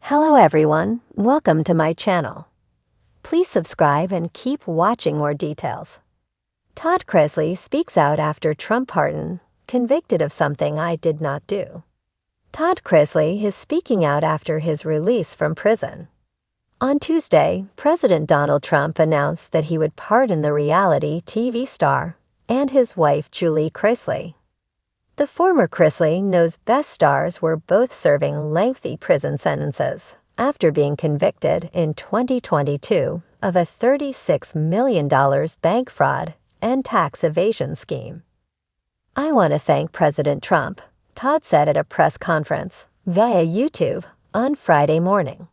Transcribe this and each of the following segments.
Hello everyone, welcome to my channel. Please subscribe and keep watching more details. Todd Chrisley speaks out after Trump pardon, convicted of something I did not do. Todd Chrisley is speaking out after his release from prison. On Tuesday, President Donald Trump announced that he would pardon the reality TV star and his wife Julie Chrisley. The former Chrisley Knows Best stars were both serving lengthy prison sentences after being convicted in 2022 of a $36 million bank fraud and tax evasion scheme. "I want to thank President Trump," Todd said at a press conference via YouTube on Friday morning.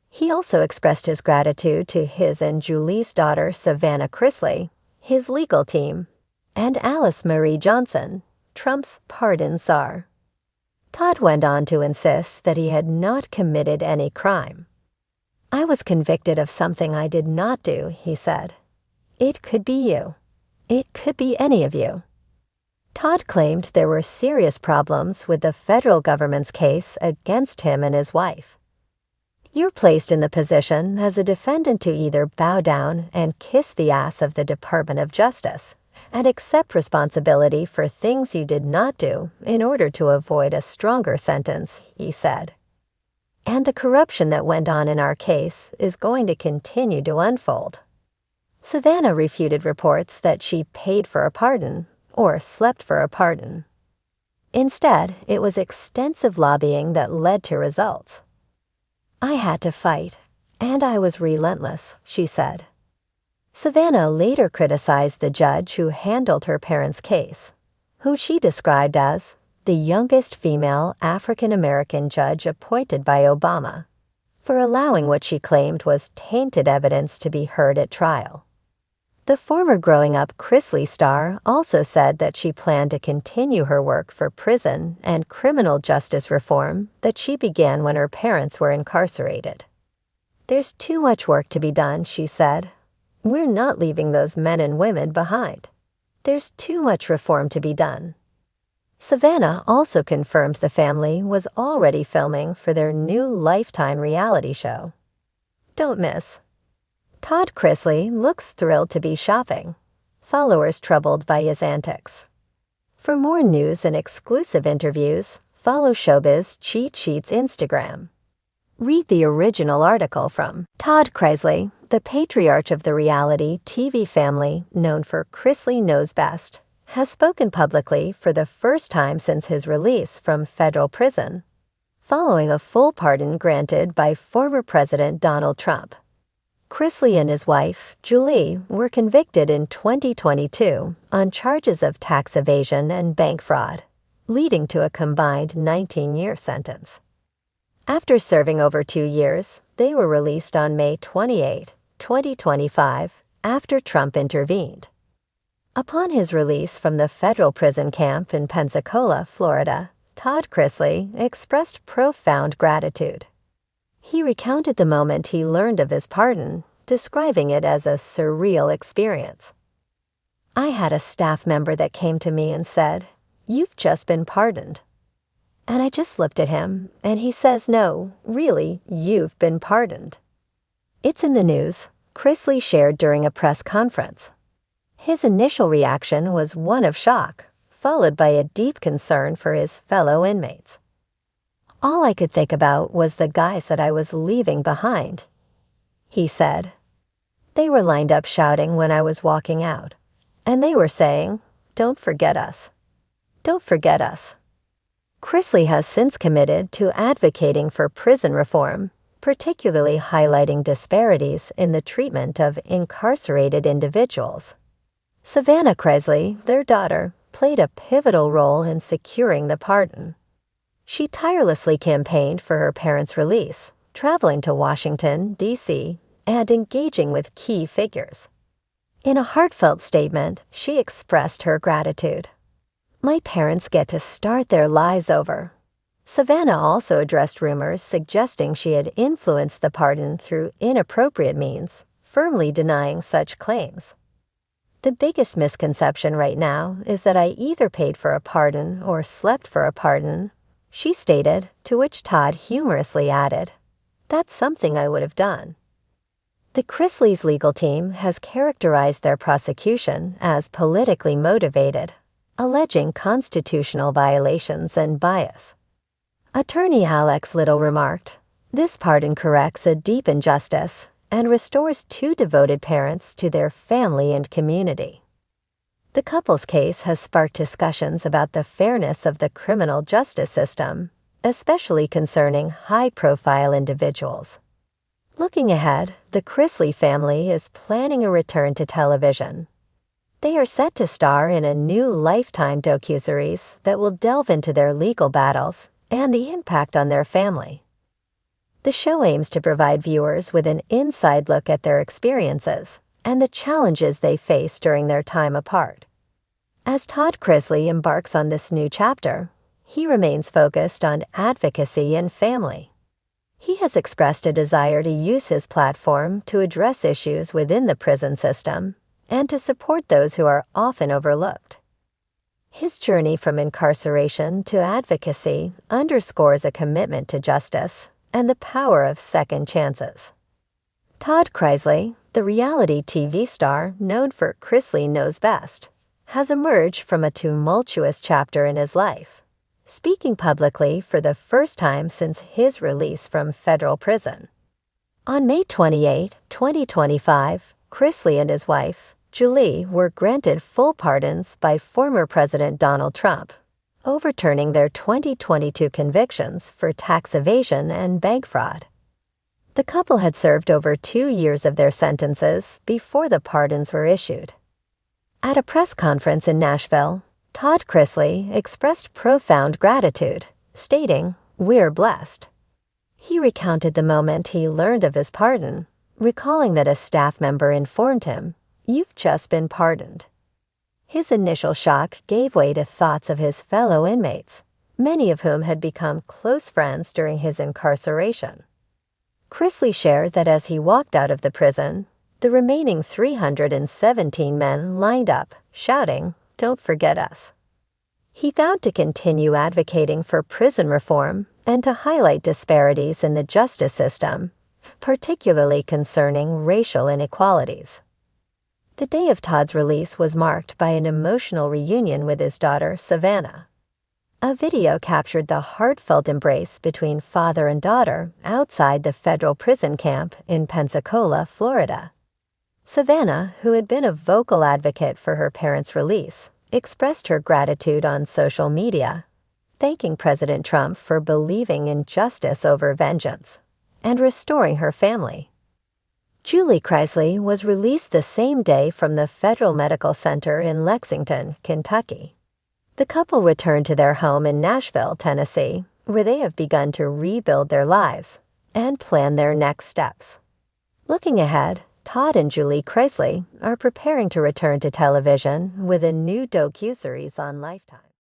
He also expressed his gratitude to his and Julie's daughter Savannah Chrisley, his legal team, and Alice Marie Johnson, Trump's pardon czar. Todd went on to insist that he had not committed any crime. "I was convicted of something I did not do," he said. "It could be you. It could be any of you." Todd claimed there were serious problems with the federal government's case against him and his wife. "You're placed in the position as a defendant to either bow down and kiss the ass of the Department of Justice and accept responsibility for things you did not do in order to avoid a stronger sentence," he said. "And the corruption that went on in our case is going to continue to unfold." Savannah refuted reports that she paid for a pardon or slept for a pardon. Instead, it was extensive lobbying that led to results. "I had to fight, and I was relentless," she said. Savannah later criticized the judge who handled her parents' case, who she described as the youngest female African-American judge appointed by Obama, for allowing what she claimed was tainted evidence to be heard at trial. The former Growing Up Chrisley star also said that she planned to continue her work for prison and criminal justice reform that she began when her parents were incarcerated. "There's too much work to be done," she said. "We're not leaving those men and women behind. There's too much reform to be done." Savannah also confirmed the family was already filming for their new Lifetime reality show. Don't miss. Todd Chrisley looks thrilled to be shopping, followers troubled by his antics. For more news and exclusive interviews, follow Showbiz Cheat Sheet's Instagram. Read the original article from Todd Chrisley, the patriarch of the reality TV family known for Chrisley Knows Best, has spoken publicly for the first time since his release from federal prison, following a full pardon granted by former President Donald Trump. Chrisley and his wife, Julie, were convicted in 2022 on charges of tax evasion and bank fraud, leading to a combined 19-year sentence. After serving over 2 years, they were released on May 28, 2025, after Trump intervened. Upon his release from the federal prison camp in Pensacola, Florida, Todd Chrisley expressed profound gratitude. He recounted the moment he learned of his pardon, describing it as a surreal experience. "I had a staff member that came to me and said, 'You've just been pardoned.' And I just looked at him, and he says, 'No, really, you've been pardoned.'" It's in the news, Chrisley shared during a press conference. His initial reaction was one of shock, followed by a deep concern for his fellow inmates. "All I could think about was the guys that I was leaving behind," he said. "They were lined up shouting when I was walking out, and they were saying, 'Don't forget us. Don't forget us.'" Chrisley has since committed to advocating for prison reform, particularly highlighting disparities in the treatment of incarcerated individuals. Savannah Chrisley, their daughter, played a pivotal role in securing the pardon. She tirelessly campaigned for her parents' release, traveling to Washington, D.C., and engaging with key figures. In a heartfelt statement, she expressed her gratitude. "My parents get to start their lives over." Savannah also addressed rumors suggesting she had influenced the pardon through inappropriate means, firmly denying such claims. "The biggest misconception right now is that I either paid for a pardon or slept for a pardon," she stated, to which Todd humorously added, That's something I would have done. The Chrisley's legal team has characterized their prosecution as politically motivated, alleging constitutional violations and bias. Attorney Alex Little remarked, "This pardon corrects a deep injustice and restores two devoted parents to their family and community." The couple's case has sparked discussions about the fairness of the criminal justice system, especially concerning high-profile individuals. Looking ahead, the Chrisley family is planning a return to television. They are set to star in a new Lifetime docuseries that will delve into their legal battles and the impact on their family. The show aims to provide viewers with an inside look at their experiences and the challenges they face during their time apart. As Todd Chrisley embarks on this new chapter, he remains focused on advocacy and family. He has expressed a desire to use his platform to address issues within the prison system and to support those who are often overlooked. His journey from incarceration to advocacy underscores a commitment to justice and the power of second chances. Todd Chrisley, the reality TV star known for Chrisley Knows Best, has emerged from a tumultuous chapter in his life, speaking publicly for the first time since his release from federal prison. On May 28, 2025, Chrisley and his wife, Julie, were granted full pardons by former President Donald Trump, overturning their 2022 convictions for tax evasion and bank fraud. The couple had served over 2 years of their sentences before the pardons were issued. At a press conference in Nashville, Todd Chrisley expressed profound gratitude, stating, "We're blessed." He recounted the moment he learned of his pardon, recalling that a staff member informed him, "You've just been pardoned." His initial shock gave way to thoughts of his fellow inmates, many of whom had become close friends during his incarceration. Chrisley shared that as he walked out of the prison, the remaining 317 men lined up, shouting, "Don't forget us." He vowed to continue advocating for prison reform and to highlight disparities in the justice system, particularly concerning racial inequalities. The day of Todd's release was marked by an emotional reunion with his daughter, Savannah. A video captured the heartfelt embrace between father and daughter outside the federal prison camp in Pensacola, Florida. Savannah, who had been a vocal advocate for her parents' release, expressed her gratitude on social media, thanking President Trump for believing in justice over vengeance and restoring her family. Julie Chrisley was released the same day from the Federal Medical Center in Lexington, Kentucky. The couple returned to their home in Nashville, Tennessee, where they have begun to rebuild their lives and plan their next steps. Looking ahead, Todd and Julie Chrisley are preparing to return to television with a new docuseries on Lifetime.